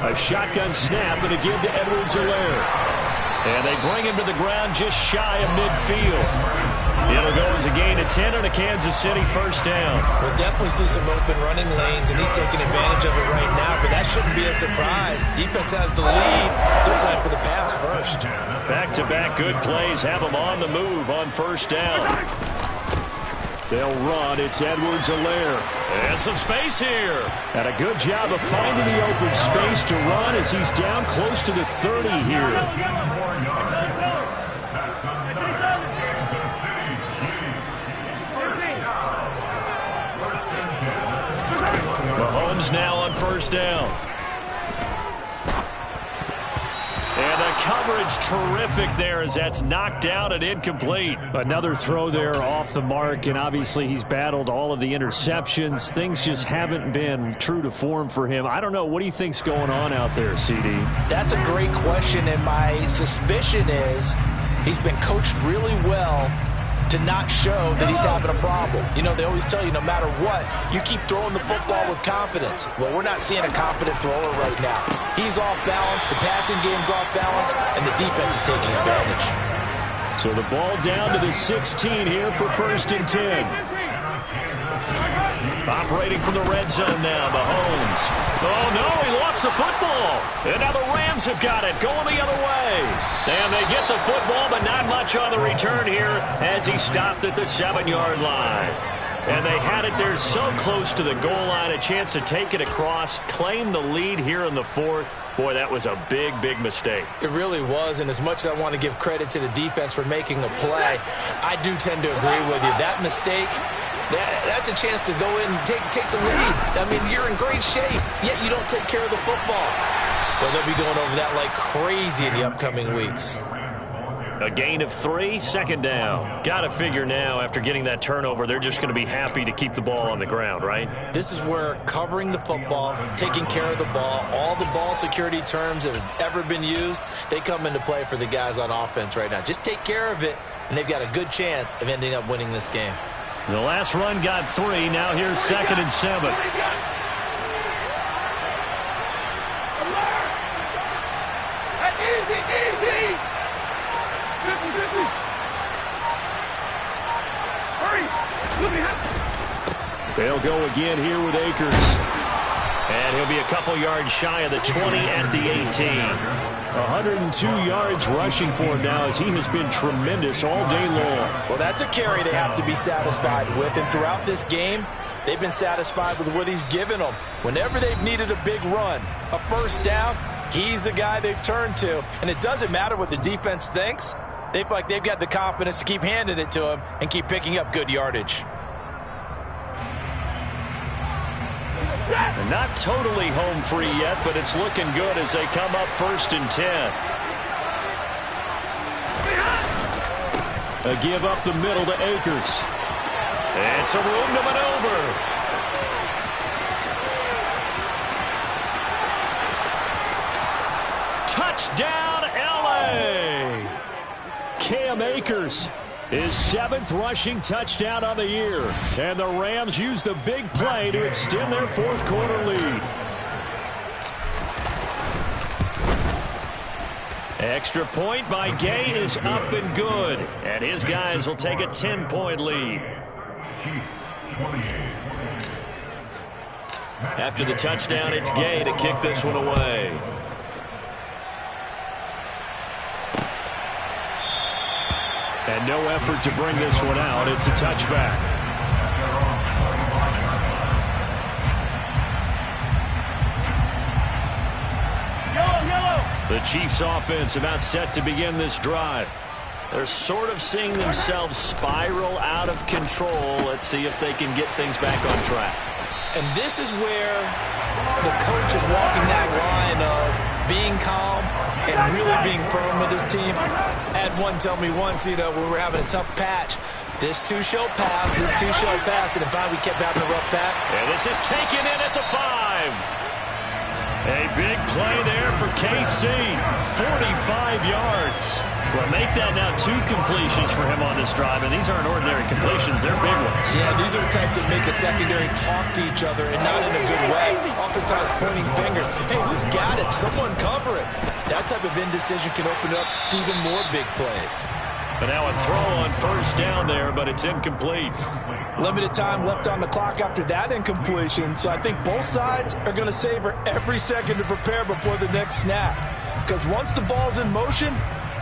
A shotgun snap and a give to Edwards-Helaire. And they bring him to the ground just shy of midfield. It'll go as a gain of 10 on a Kansas City first down. We'll definitely see some open running lanes, and he's taking advantage of it right now, but that shouldn't be a surprise. Defense has the lead. They're playing for the pass first. Back-to-back good plays have them on the move on first down. They'll run. It's Edwards-Helaire. And some space here. And a good job of finding the open space to run as he's down close to the 30 here. on first down. And the coverage terrific there as that's knocked down and incomplete. Another throw there off the mark, and obviously he's battled all of the interceptions. Things just haven't been true to form for him. I don't know. What do you think's going on out there, CD? That's a great question, and my suspicion is he's been coached really well to not show that he's having a problem. You know, they always tell you no matter what, you keep throwing the football with confidence. Well, we're not seeing a confident thrower right now. He's off balance, the passing game's off balance, and the defense is taking advantage. So the ball down to the 16 here for 1st and 10. Operating from the red zone now, Mahomes. Oh, no, he lost the football. And now the Rams have got it, going the other way. And they get the football, but not much on the return here as he stopped at the 7-yard line. And they had it there so close to the goal line, a chance to take it across, claim the lead here in the 4th. Boy, that was a big, big mistake. It really was, and as much as I want to give credit to the defense for making the play, I do tend to agree with you. That mistake, that's a chance to go in and take the lead. I mean, you're in great shape, yet you don't take care of the football. But they'll be going over that like crazy in the upcoming weeks. A gain of 3, 2nd down. Got to figure now, after getting that turnover, they're just going to be happy to keep the ball on the ground, right? This is where covering the football, taking care of the ball, all the ball security terms that have ever been used, they come into play for the guys on offense right now. Just take care of it, and they've got a good chance of ending up winning this game. The last run got 3. Now here's 2nd and 7. They'll go again here with Akers. And he'll be a couple yards shy of the 20 at the 18. 102 yards rushing for him now as he has been tremendous all day long. Well, that's a carry they have to be satisfied with. And throughout this game, they've been satisfied with what he's given them. Whenever they've needed a big run, a first down, he's the guy they've turned to. And it doesn't matter what the defense thinks. They feel like they've got the confidence to keep handing it to him and keep picking up good yardage. And not totally home free yet, but it's looking good as they come up 1st and 10. A give up the middle to Akers. And some room to maneuver. Touchdown, L.A. Cam Akers, his 7th rushing touchdown on the year. And the Rams use the big play to extend their 4th quarter lead. Extra point by Gay is up and good. And his guys will take a 10-point lead. After the touchdown, it's Gay to kick this one away. And no effort to bring this one out. It's a touchback. The Chiefs offense about set to begin this drive. They're sort of seeing themselves spiral out of control. Let's see if they can get things back on track. And this is where the coach is walking that line of being calm and really being firm with his team. I had one tell me once, you know, when we were having a tough patch, this too shall pass, this too shall pass, and finally we kept having a rough patch. And this is taken in at the 5. A big play there for KC, 45 yards. Well, make that now 2 completions for him on this drive, and these aren't ordinary completions. They're big ones. Yeah, these are the types that make a secondary talk to each other and not in a good way. Oftentimes pointing fingers. Hey, who's got it? Someone cover it. That type of indecision can open up to even more big plays. But now a throw on first down there, but it's incomplete. Limited time left on the clock after that incompletion, so I think both sides are going to savor every second to prepare before the next snap. Because once the ball's in motion,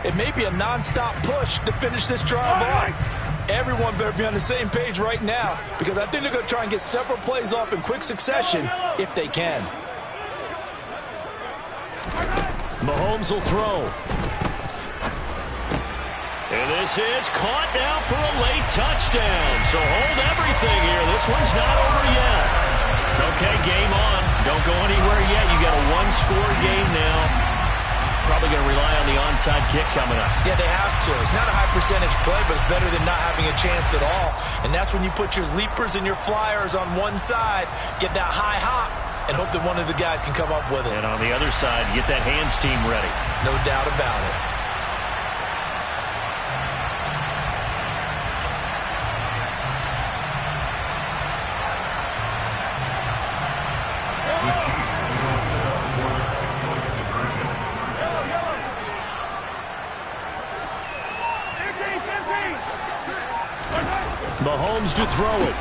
it may be a non-stop push to finish this drive off. Everyone better be on the same page right now, because I think they're going to try and get several plays off in quick succession if they can. Mahomes will throw. And this is caught now for a late touchdown. So hold everything here. This one's not over yet. Okay, game on. Don't go anywhere yet. You got a one-score game now. Probably going to rely on the onside kick coming up. Yeah, they have to. It's not a high percentage play, but it's better than not having a chance at all. And that's when you put your leapers and your flyers on one side, get that high hop, and hope that one of the guys can come up with it. And on the other side, get that hands team ready. No doubt about it. Mahomes to throw it.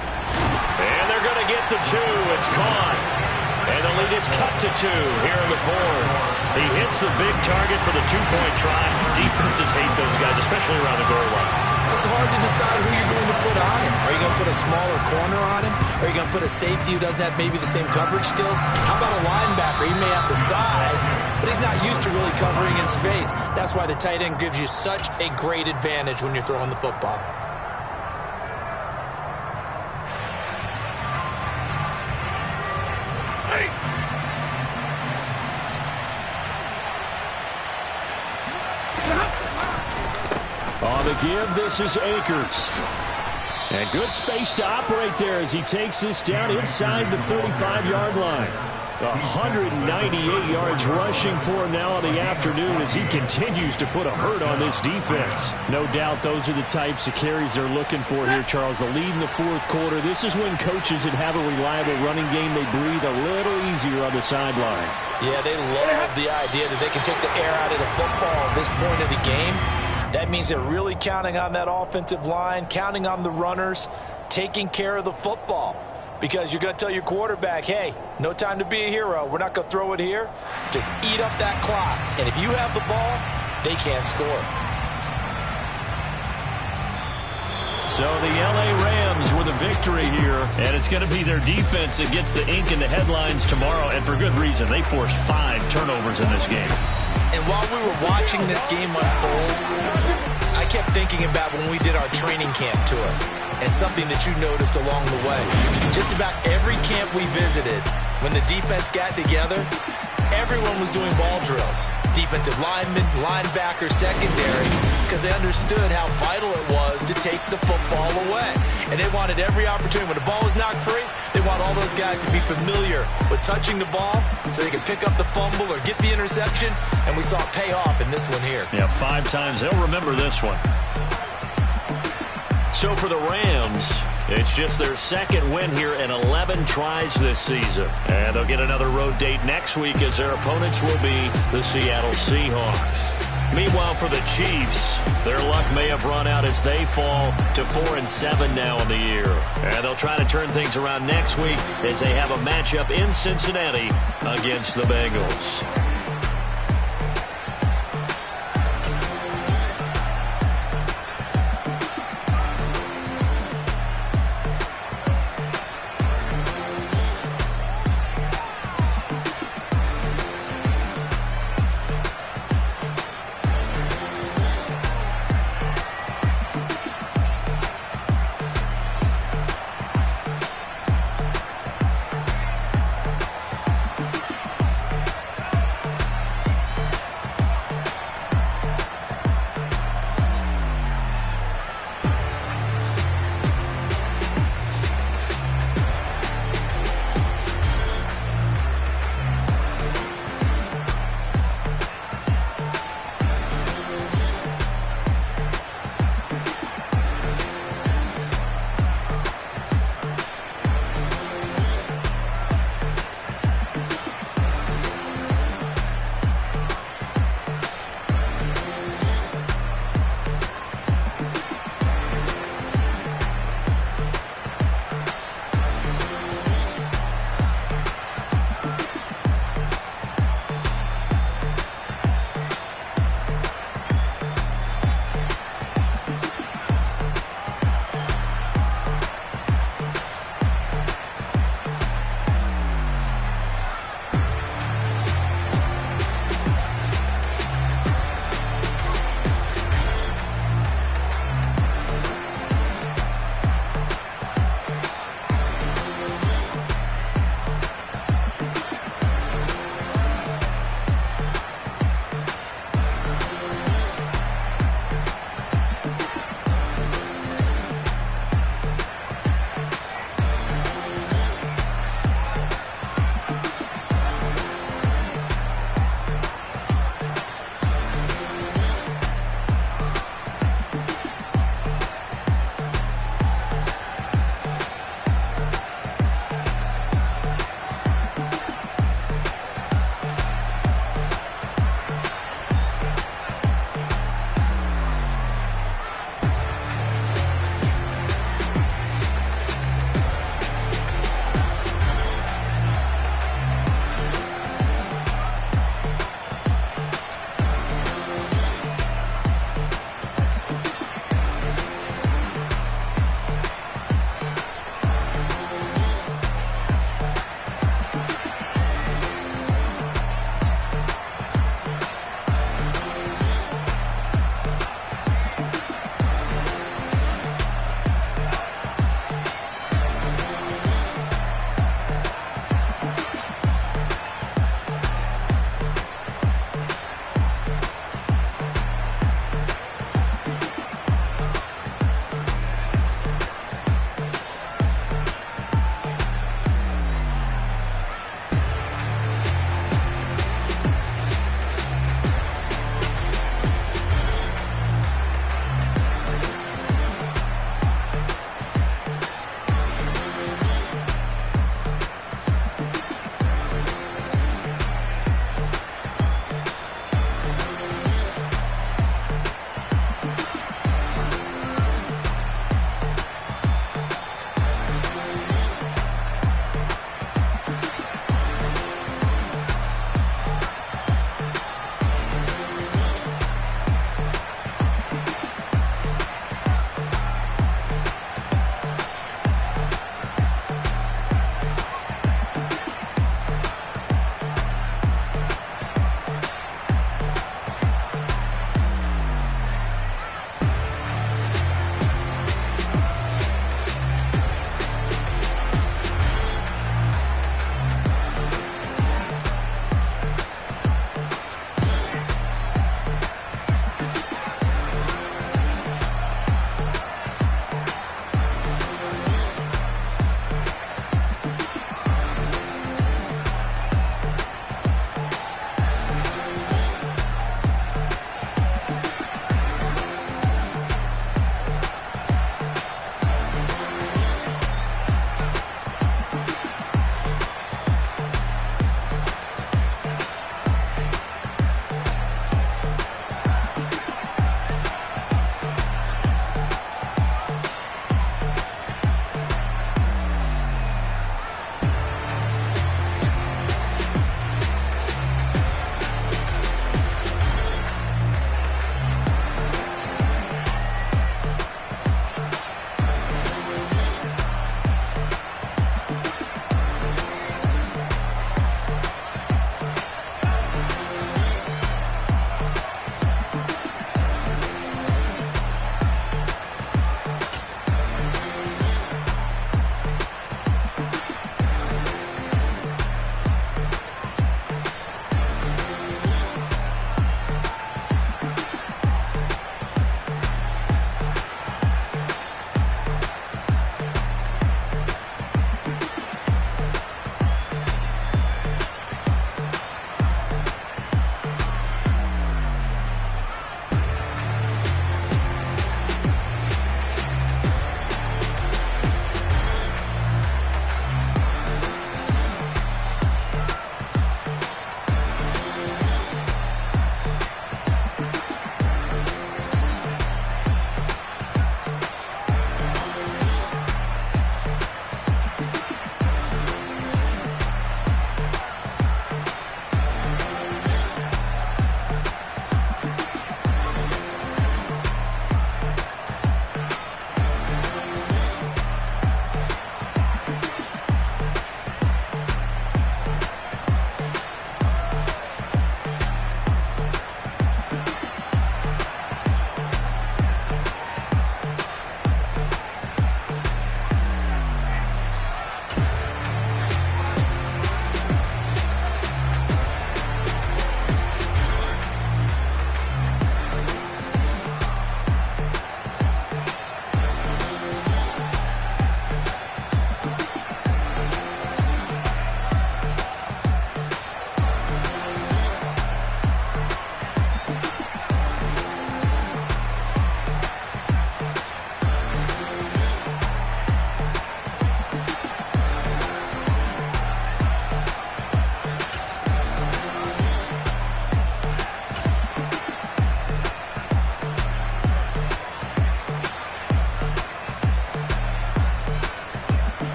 And they're going to get the 2. It's caught. And the lead is cut to 2 here in the 4th. He hits the big target for the 2-point try. Defenses hate those guys, especially around the goal line. It's hard to decide who you're going to put on him. Are you going to put a smaller corner on him? Are you going to put a safety who doesn't have maybe the same coverage skills? How about a linebacker? He may have the size, but he's not used to really covering in space. That's why the tight end gives you such a great advantage when you're throwing the football. On the give, this is Akers. And good space to operate there as he takes this down inside the 35-yard line. 198 yards rushing for him now on the afternoon as he continues to put a hurt on this defense. No doubt those are the types of carries they're looking for here, Charles. The lead in the 4th quarter. This is when coaches that have a reliable running game, they breathe a little easier on the sideline. Yeah, they love the idea that they can take the air out of the football at this point of the game. That means they're really counting on that offensive line, counting on the runners, taking care of the football. Because you're going to tell your quarterback, hey, no time to be a hero. We're not going to throw it here. Just eat up that clock. And if you have the ball, they can't score. So the L.A. Rams with a victory here, and it's going to be their defense that gets the ink in the headlines tomorrow, and for good reason. They forced 5 turnovers in this game. And while we were watching this game unfold, I kept thinking about when we did our training camp tour, and something that you noticed along the way. Just about every camp we visited, when the defense got together, everyone was doing ball drills. Defensive linemen, linebackers, secondary, because they understood how vital it was to take the football away. And they wanted every opportunity. When the ball was knocked free, they want all those guys to be familiar with touching the ball so they can pick up the fumble or get the interception. And we saw it pay off in this one here. Yeah, 5 times. They'll remember this one. So for the Rams, it's just their 2nd win here in 11 tries this season. And they'll get another road date next week as their opponents will be the Seattle Seahawks. Meanwhile, for the Chiefs, their luck may have run out as they fall to 4-7 now in the year. And they'll try to turn things around next week as they have a matchup in Cincinnati against the Bengals.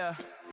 Yeah.